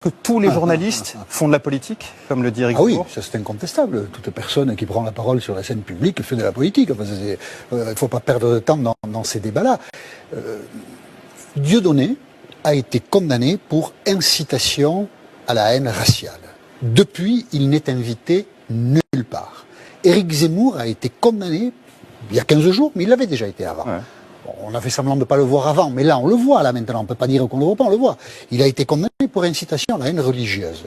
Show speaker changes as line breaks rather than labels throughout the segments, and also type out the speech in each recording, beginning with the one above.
Que tous les journalistes font de la politique, comme le dit Éric
Oui,
Zemmour.
ça c'est incontestable. Toute personne qui prend la parole sur la scène publique fait de la politique. Enfin, il ne faut pas perdre de temps dans ces débats-là. Dieudonné a été condamné pour incitation à la haine raciale. Depuis, il n'est invité nulle part. Éric Zemmour a été condamné il y a 15 jours, mais il l'avait déjà été avant. Ouais. Bon, on a fait semblant de ne pas le voir avant, mais là on le voit là maintenant, on ne peut pas dire qu'on ne le voit pas, on le voit. Il a été condamné pour incitation à la haine religieuse.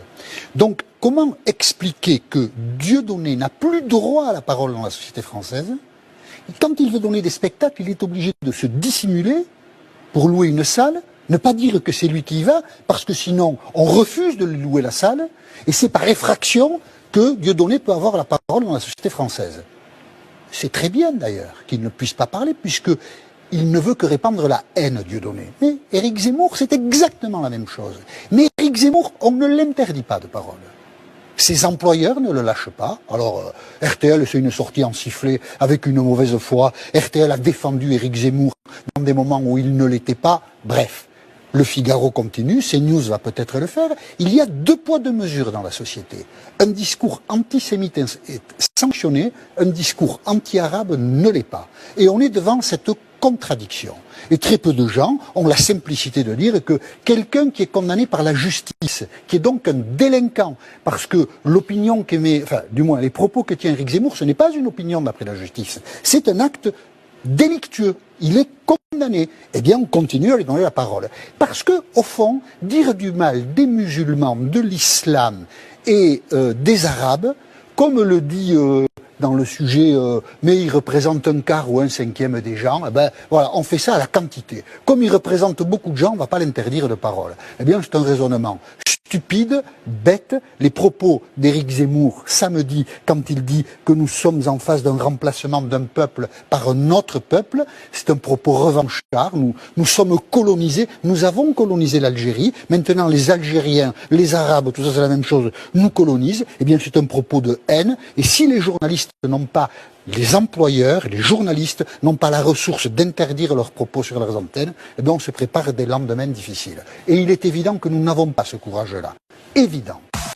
Donc comment expliquer que Dieudonné n'a plus droit à la parole dans la société française? Quand il veut donner des spectacles, il est obligé de se dissimuler pour louer une salle, ne pas dire que c'est lui qui y va, parce que sinon on refuse de lui louer la salle, et c'est par effraction que Dieudonné peut avoir la parole dans la société française. C'est très bien d'ailleurs qu'il ne puisse pas parler, puisqu'il ne veut que répandre la haine, Dieudonné. Mais Éric Zemmour, c'est exactement la même chose. Mais Éric Zemmour, on ne l'interdit pas de parole. Ses employeurs ne le lâchent pas. Alors, RTL, c'est une sortie en sifflet avec une mauvaise foi. RTL a défendu Éric Zemmour dans des moments où il ne l'était pas. Bref, Le Figaro continue, CNews va peut-être le faire. Il y a deux poids, deux mesures dans la société. Un discours antisémite est sanctionné, un discours anti-arabe ne l'est pas. Et on est devant cette contradiction. Et très peu de gens ont la simplicité de dire que quelqu'un qui est condamné par la justice, qui est donc un délinquant, parce que l'opinion qu'émet, enfin, du moins les propos que tient Éric Zemmour, ce n'est pas une opinion d'après la justice, c'est un acte délictueux. Il est condamné. Eh bien, on continue à lui donner la parole. Parce que, au fond, dire du mal des musulmans, de l'islam et des arabes, comme le dit dans le sujet, mais il représente un quart ou un cinquième des gens, eh ben, voilà, on fait ça à la quantité. Comme il représente beaucoup de gens, on ne va pas l'interdire de parole. Eh bien, c'est un raisonnement stupide, bête. Les propos d'Éric Zemmour samedi, quand il dit que nous sommes en face d'un remplacement d'un peuple par un autre peuple, c'est un propos revanchard. Nous sommes colonisés, nous avons colonisé l'Algérie. Maintenant, les Algériens, les Arabes, tout ça c'est la même chose, nous colonisent. Eh bien, c'est un propos de haine. Et si les journalistes n'ont pas, les employeurs, les journalistes n'ont pas la ressource d'interdire leurs propos sur leurs antennes, eh bien on se prépare des lendemains difficiles. Et il est évident que nous n'avons pas ce courage-là. Évident.